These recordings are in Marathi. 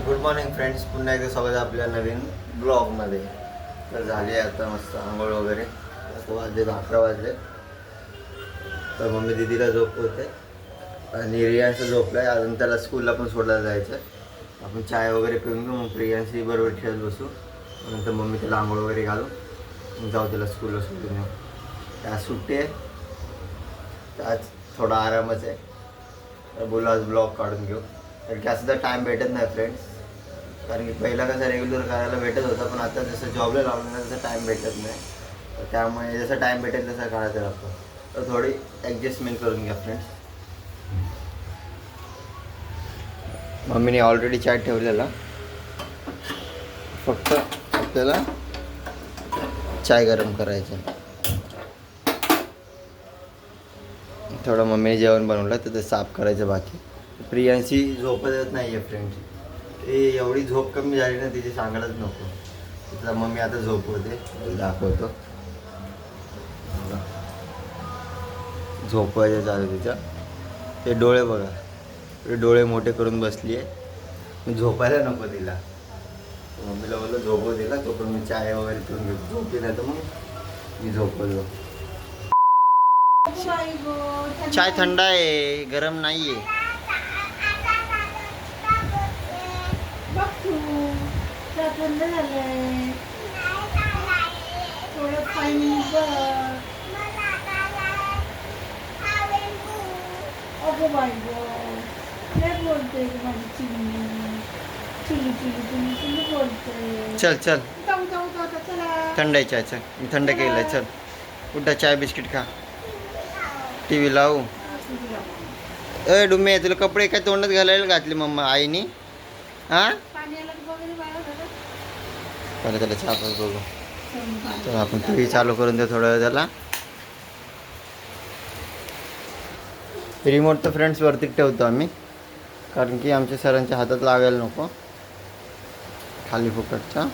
गुड मॉर्निंग फ्रेंड्स, पुन्हा एकदा स्वागत आहे आपल्या नवीन ब्लॉगमध्ये. तर झाली आता मस्त आंघोळ वगैरे. आता वाजले 11 वाजले. तर मम्मी दीदीला झोपवते आणि रियांश झोपला आहे. अजून त्याला स्कूलला पण सोडायला जायचं. आपण चाय वगैरे पिऊन घेऊ, मग रियांशी बरोबर खेळत बसू. नंतर मम्मी त्याला आंघोळ वगैरे घालू, मग जाऊ त्याला स्कूलला सोडून येऊ. आज सुट्टी आहे, तर आज थोडा आरामच आहे. तर बोलू आज ब्लॉग काढून घेऊ, कारण की असं तर टाईम भेटत नाही फ्रेंड्स. कारण की पहिला कसं रेग्युलर करायला भेटत होता, पण आता जसं जॉबला लावलं ना तसं टाईम भेटत नाही. तर त्यामुळे जसं टाईम भेटेल तसं काढायचं लागतं. तर थोडी ॲडजस्टमेंट करून घ्या फ्रेंड्स. मम्मीने ऑलरेडी चाय ठेवलेला, फक्त आपल्याला चाय गरम करायचं. थोडं मम्मीने जेवण बनवलं तर ते साफ करायचं बाकी. प्रियांशी झोपत येत नाही आहे फ्रेंड्स. ते एवढी झोप कमी झाली ना तिची, सांगायलाच नको. तिथं मम्मी आता झोपवते, दाखवतो. झोपवायचं चालू तिचं. ते डोळे बघा, ते डोळे मोठे करून बसली आहे. झोपायला नको तिला. मम्मीला बोललं झोपव तिला, तो पण मी चाय वगैरे पिऊन घेतो. झोपली नाही तर मग मी झोपवलो. चाय थंड आहे, गरम नाही आहे. थंड झालंय थोडं पाणी अगं बाई गं बोलते माझी चिमणी चिली चिली चिली चिली बोलते. चल चल, चला थंड आहे चाय. चल, मी थंड केलं आहे. चल कुठं चाय बिस्किट खा, टी व्ही लावू. ए डुम्मे, तुला कपडे काय तोंडात घालायला घातले मम्मा आईनी? हां, पहिले त्याला चहा पण बघू. तर आपण टी व्ही चालू करून देऊ थोडं वेळ त्याला. रिमोट तर फ्रेंड्स वरती ठेवतो आम्ही, कारण की आमच्या सरांच्या हातात लागायला नको खाली फुकटचा.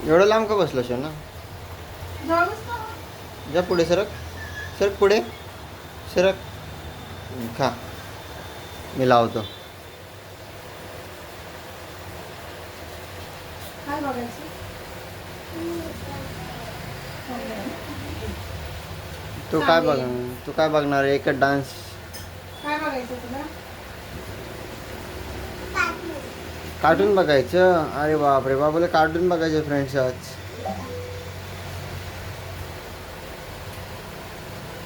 एवढं लांब का बसलो शो ना? जा पुढे सरक, सरक पुढे सरक. खा, मी लावतो. तू काय बघणार? एकच डान्स. काय बघायचं तुला? कार्टून बघायचं. अरे बापरे बाबूला कार्टून बघायचं फ्रेंड्स आज.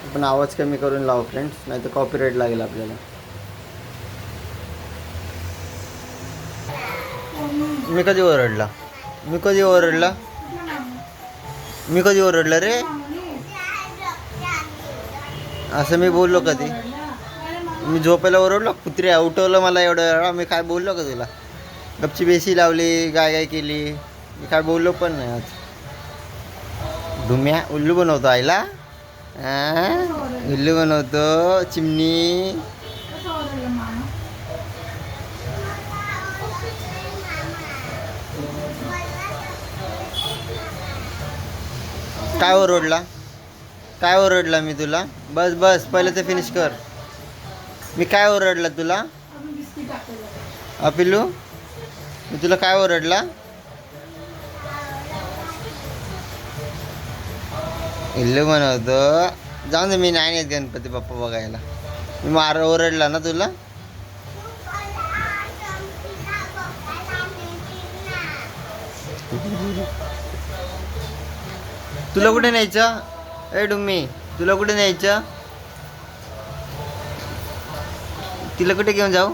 आपण आवाज कमी करून लावू फ्रेंड्स, नाही तर कॉपीराईट लागेल आपल्याला. मी कधी ओरडला? मी कधी ओरडला? मी कधी ओरडलं रे? असं मी बोललो कधी? मी झोपायला ओरडलो? कुत्रे उठवलं मला एवढं वेळा. मी काय बोललो का तुला? गपची बेसी लावली, गाय गाय केली. मी काय बोललो पण नाही आज. धुम्या उल्लू बनवतो आईला. उल्लू बनवतो चिमणी. काय ओरडला? काय ओरडला मी तुला? बस बस, पहिले ते फिनिश कर. मी काय ओरडला तुला? पिल्लू, मी तुला काय ओरडला? इल्लू बनवतो. जाऊन दे, मी नाही येत गणपती बाप्पा बघायला. मी ओरडला ना तुला? तुला कुठे न्यायचं? ए डुम्मी, तुला कुठे न्यायचं? तिला कुठे घेऊन जाऊ?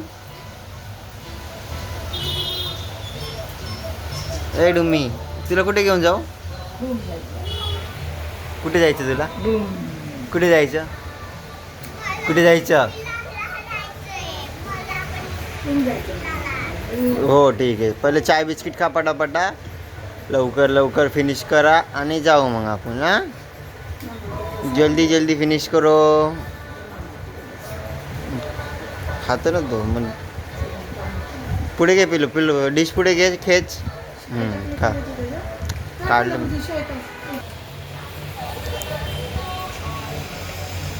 ए डुम्मी, तुला कुठे घेऊन जाऊ? कुठे जायचं तुला? कुठे जायचं? कुठे जायचं? हो ठीक आहे. पहिले चाय बिस्किट खा पटापटा. लवकर लवकर फिनिश करा आणि जाऊ मग आपण. हां, जल्दी जल्दी फिनिश करो. खातो ना तो मग. पुढे घे पिल्लू, पिल्लू डिश पुढे घे, खेच. खा. काढलं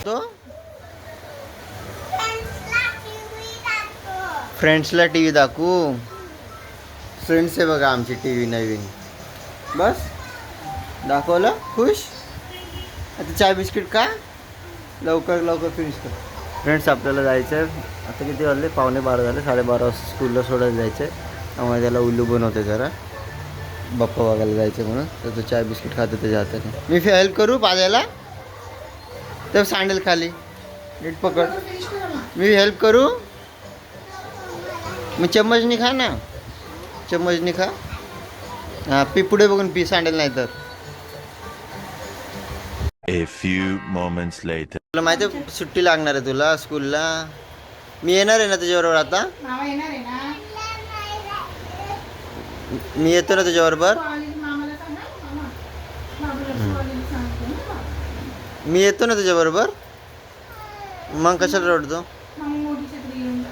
तो. फ्रेंड्सला टी व्ही दाखवू. फ्रेंड्स आहे बघा आमची टी व्ही नवीन. बस दाखवलं खुश. आता चाय बिस्किट का लवकर लवकर फिनिश कर. फ्रेंड्स आपल्याला जायचं आहे. आता किती वाजले 11:15 झाले. 12:30 वाजता स्कूलला सोडायला जायचं आहे. त्यामुळे त्याला उल्लू बनवते जरा. बाप्पा बघायला जायचं म्हणून. तर तो चाय बिस्किट खातो त्याच्या हाताने. मी हेल्प करू पाजायला. तर सँडल खाली नीट पकड. मी हेल्प करू. मग चम्मचनी खा ना. चम्मचनी खा. हां पी पुढे बघून पी. सँडल नाही तर. A few moments later. तुला माहिती आहे सुट्टी लागणार आहे तुला स्कूलला. मी येणार आहे ना तुझ्याबरोबर आता. मामा येणार आहे ना. मी येतो ना तुझ्याबरोबर. कॉलेज मामाला सांग ना मामा. बाबूला कॉलेज सांगतो ना. मी येतो ना तुझ्याबरोबर. मग कशाला रडतो. मग मोठी छत्री घेऊन जा.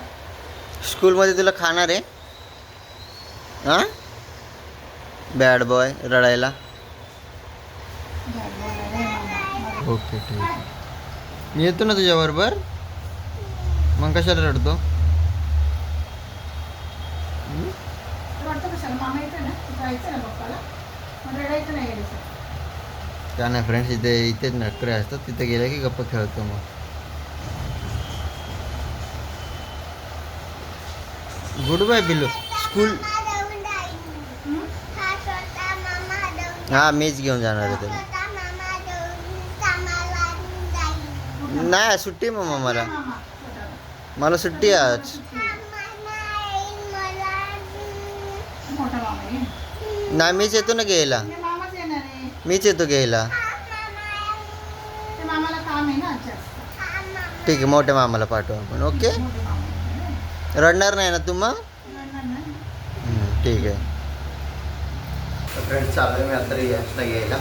स्कूलमध्ये तुला खाणार आहे. हां बॅड बॉय रडायला. ओके ठीक आहे. मी येतो ना तुझ्याबरोबर. मग कशाला रडतो. वाटतं कशाला मामा येतं ना जायचं ना पप्पाला. मग रडायचं नाही गेलं. काय नाही फ्रेंड्स इथेच नटकरे असतात. तिथे गेले की गप्पा खेळतो मग. गुड बाय पिल्लू. स्कूल हां मीच घेऊन जाणार आहे त्याला. नाही सुट्टी मग मला. मामा मला सुट्टी आहे आज. मोठा मामा आहे. नाही मीच येतो ना घ्यायला. ते मामाच येणार आहे. मीच येतो घ्यायला. ते मामाला काम आहे ना जास्त. ठीक आहे मोठ्या मामाला पाठवू आपण. ओके मोठे मामा आहे. रडणार नाही ना तू मग. रडणार नाही. ठीक आहे. फ्रेंड्स चालू आहे मी आता रियाजला घ्यायला.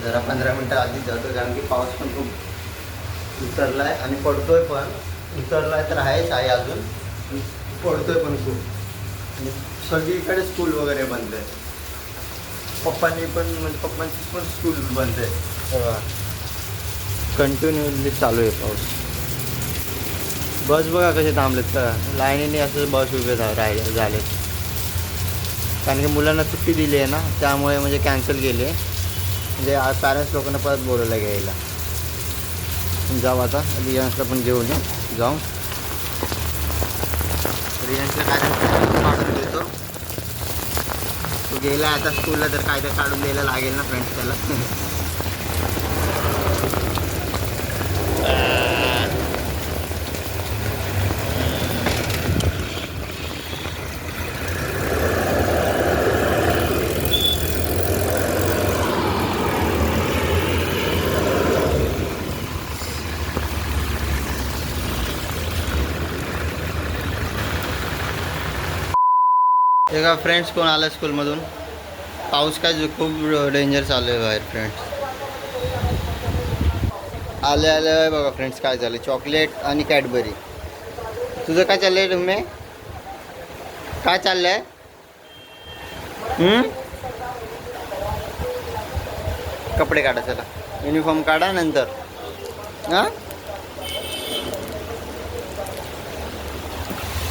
जरा 15 मिनटं आधीच जातो कारण की पाऊस पण खूप उतरला आहे आणि पडतोय पण. उतरला आहे तर आहेच आहे अजून. पडतोय पण खूप. आणि सगळीकडे स्कूल वगैरे बंद आहे. पप्पांनी पण म्हणजे पप्पांची पण स्कूल बंद आहे. कंटिन्युअसली चालू आहे पाऊस. बस बघा कसे थांबलेत का. लाईनीने असं बस उभे राहिले झालेत. कारण की मुलांना सुट्टी दिली आहे ना त्यामुळे म्हणजे कॅन्सल केले. म्हणजे आज पॅरेंट्स लोकांना परत बोलवलं घ्यायला. जाऊ आता रियान्सला पण घेऊन जाऊ. रियान्सला काय काढून देतो. तो गेला आता स्कूलला तर काय तर काढून द्यायला लागेल ना फ्रेंड्स त्याला. एका फ्रेंड्स कोण आला स्कूलमधून. पाऊस काय खूप डेंजर चालू आहे बाहेर फ्रेंड्स. आले आले बघा फ्रेंड्स काय झालं. चॉकलेट आणि कॅडबरी. तुझं काय चाललं आहे तुम्ही. काय चाललं आहे. कपडे काढा चला. युनिफॉर्म काढा नंतर. हां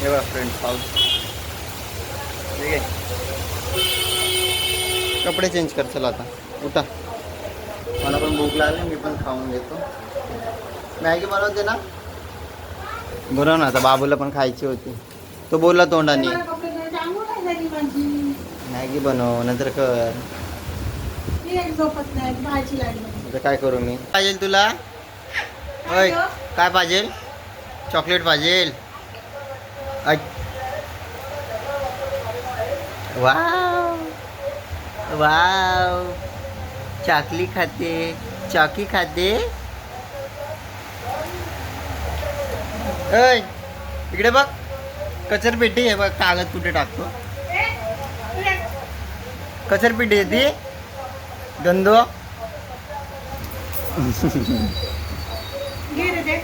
हे बघा फ्रेंड्स पाऊस. ठीक आहे कपडे चेंज कर चला आता. उठा. मला पण भूक लागली. मी पण खाऊन घेतो. मॅगी बनवते ना. बनव ना आता. बाबूला पण खायची होती. तो बोलला तोंडाने मला कपडे धुवायची आंघोळ नाही झाली माझी. मॅगी बनव नंतर कर. मी एक झोपत नाही भाजी लागली. आता काय करू मी. पाहिजे तुला. होय काय पाहिजे. चॉकलेट पाहिजे. वाव वाव चाकली खाते. चॉकी खाते. ऐ इकडे बघ. कचरपेटी आहे बघ. कागद कुठे टाकतो. कचरपेटी आहे ती. गंदो. घे रे ते.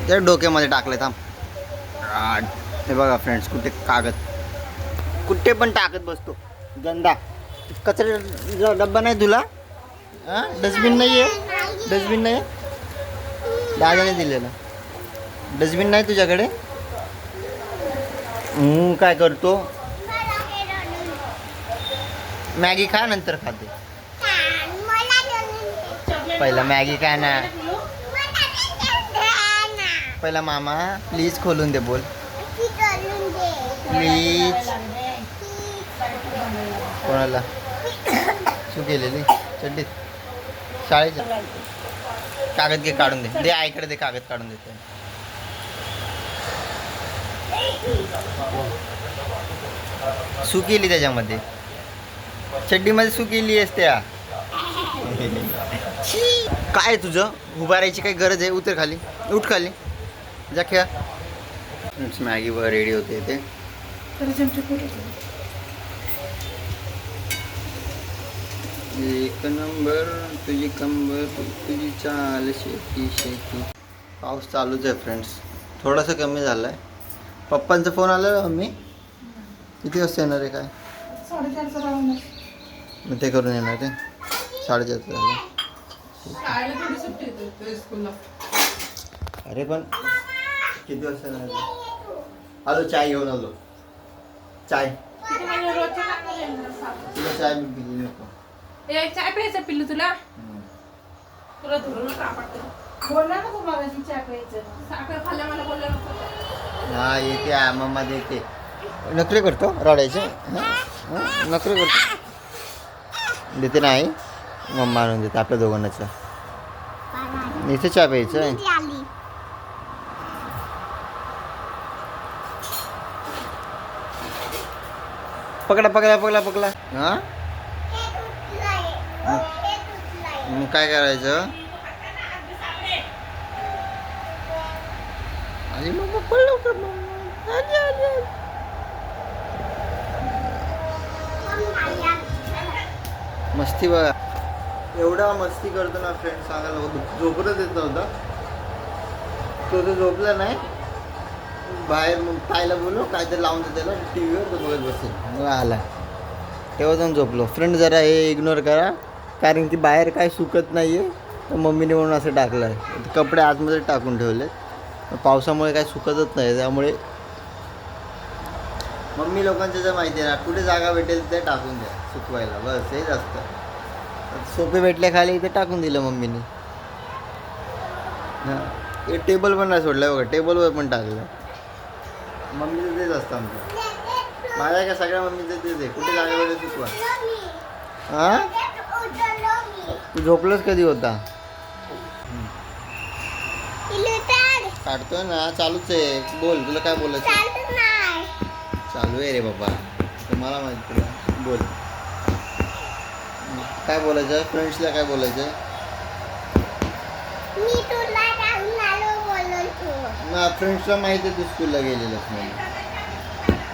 ते डोक्यामध्ये टाकले थांब. हे बघा फ्रेंड्स कुठे कागद कुठे पण टाकत बसतो. गंदा. कचरा डब्बा नाही तुला. हां डस्टबिन नाही आहे. डस्टबिन नाही दादाने दिलेला. डस्टबिन नाही तुझ्याकडे. काय करतो मॅगी खा नंतर खाते पहिला मॅगी खा ना पहिला मामा प्लीज खोलून दे बोल प्लीज कोणाला शू केलेली चड्डीत शाळेच्या कागद घे काढून दे दे आईकडे दे कागद काढून देते सू केली त्याच्यामध्ये चड्डीमध्ये सू केली आहेस त्या काय तुझं उभारायची काही गरज आहे उतर खाली उठ खाली जा खेळा मॅगी वर रेडी होते ते एक नंबर तुझी कंबर तुझी चाल शेती शेती पाऊस चालूच आहे फ्रेंड्स थोडासा कमी झाला आहे पप्पांचा फोन आला ना मम्मी किती वाजता येणार आहे काय 4:30 राहून मग ते करून येणार आहे 4:30 झालं अरे पण किती वाजता येणार आहे? आलो चाय घेऊन आलो चाय तुला चाय पिली नको चाय प्यायचं पिल्लू तुला तुला धरून बोलला ना तू मला चहा प्यायचं साखर खाल्ल्या मला बोलला नको हा येते मम्मा देते नखरे करतो रडायचे नखरे करतो देते नाही मम्मा आणून देते आपल्या दोघांनाच इथे चहा प्यायचं आहे पकडा पकडा पकडा पकडा हा मग काय करायचं आणि मग पकड लवकर मस्ती बघा एवढा मस्ती करतो ना फ्रेंड सांगायला झोपतच येत नव्हता तो झोपला नाही बाहेर मग खायला बोललो काहीतरी लावून दे त्याला टी व्हीवर तो बघत बसेल मग आला तेव्हा जाऊन झोपलो फ्रेंड जरा हे इग्नोर करा कारण की बाहेर काय सुकत नाही आहे तर मम्मीने म्हणून असं टाकलं आहे कपडे आतमध्ये टाकून ठेवले पावसामुळे काय सुकतच नाही त्यामुळे मम्मी लोकांचं जर माहिती आहे ना कुठे जागा भेटेल ते टाकून द्या सुकवायला बस हेच असतं सोपे भेटले खाली इथे टाकून दिलं मम्मीने हां हे टेबल पण नाही सोडलं बघा टेबलवर पण टाकलं मम्मीचं तेच असतं आमचं माझ्या का सगळ्या मम्मीचं तेच आहे कुठे जागा भेटेल सुकवा हां तू झोपलंच कधी होता काढतोय ना चालूच आहे बोल तुला काय बोलायचं चालू आहे रे बाबा तुम्हाला माहिती तुला बोल काय बोलायचं फ्रेंड्सला काय बोलायचं ना फ्रेंड्सला माहिती आहे तू स्कूलला गेलेलंच म्हणून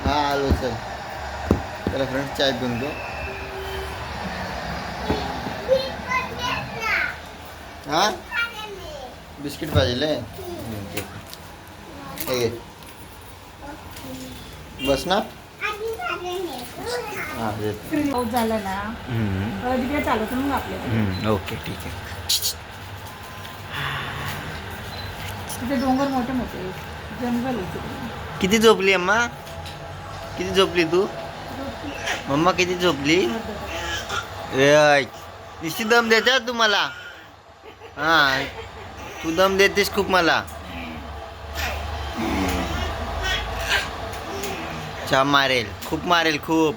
हां आलो चल त्याला फ्रेंड्स चाय पिऊन दो हां बिस्किट पाहिजे हे बस ना हां पाऊस झाला ना तिकडे चालत मग आपल्या ओके ठीक आहे तिथे डोंगर मोठे मोठे जंगल होते किती झोपली अम्मा किती झोपली तू मम्मा किती झोपली निश्चित दम देते तू मला हां तू दम देतेस खूप मला चहा मारेल खूप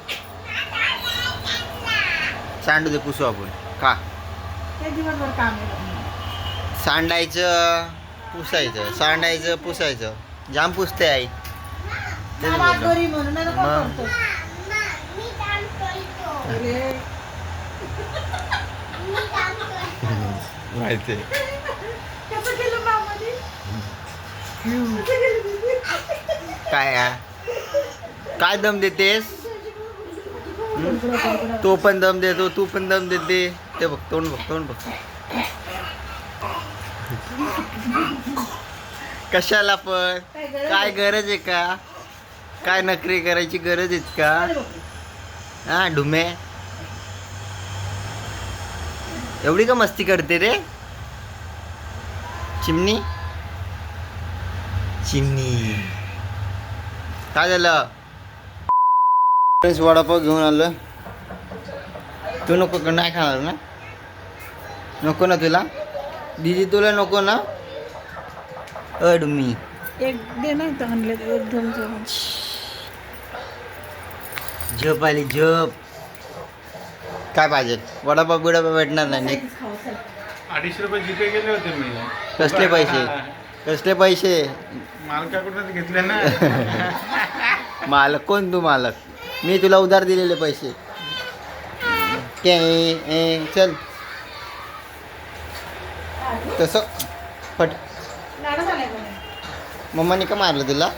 सांडू दे पुसू आपण का ते दिवसभर काम आहे सांडायचं पुसायचं सांडायचं पुसायचं जाम पुसते आई तेच बाबा बोललो. घरी म्हणून आता कोण मग? करतो? अरे, माहिती कसं केलं मामाने? काय काय दम देतेस तो पण दम देतो तू पण दम देते ते बघ तोंड बघ कशाला पण काय गरज आहे का काय नखरे करायची गरज आहे का हा ढुमे एवढी का मस्ती करते रे चिमणी काय झालं फ्रेंड्स वडापाव घेऊन आलो. तू नको नाही खाणार ना? नको ना तुला? दीदी तुला नको ना? मी एक दे ना इथं आणले एकदम झोप आली झोप. काय पाहिजे? वडापाव बिडापाव भेटणार नाही. 250 रुपये जीपे केले होते मी. कसले पैसे? कसले पैसे? मालकाकडूनच घेतले ना. मालक कोण? तू मालक? मी तुला उधार दिलेले पैसे. चल तसं फट. मम्मानी का मारलं तुला?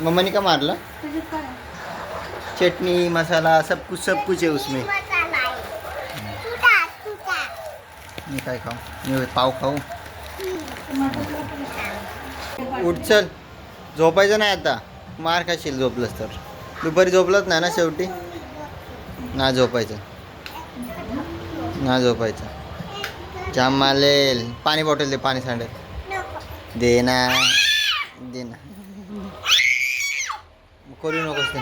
मम्मानी का मारलं? चटनी मसाला सब कुछ है उसमें. मी काय खाऊ? मी पाव खाऊ. उठ चल. झोपायचं नाही आता. मार खाशील झोपलंस तर. दुपारी झोपलंच नाही ना शेवटी. ना झोपायचं. ना झोपायचं. जाम मालेल. पाणी बॉटल दे. पाणी सांडेल. दे ना. दे ना. करू नकोस ते.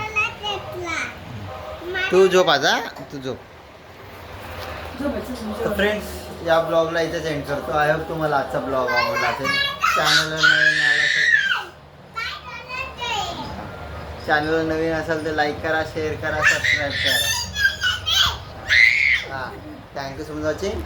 तू झोप आता. तू झोप. फ्रेंड्स या ब्लॉगला इथे सेंड करतो. आय होप तुम्हाला आजचा ब्लॉग आवडला असेल. चॅनलला नवीन असाल तर लाईक करा, शेअर करा, सबस्क्राईब करा. हां थँक्यू सो मच वॉचिंग.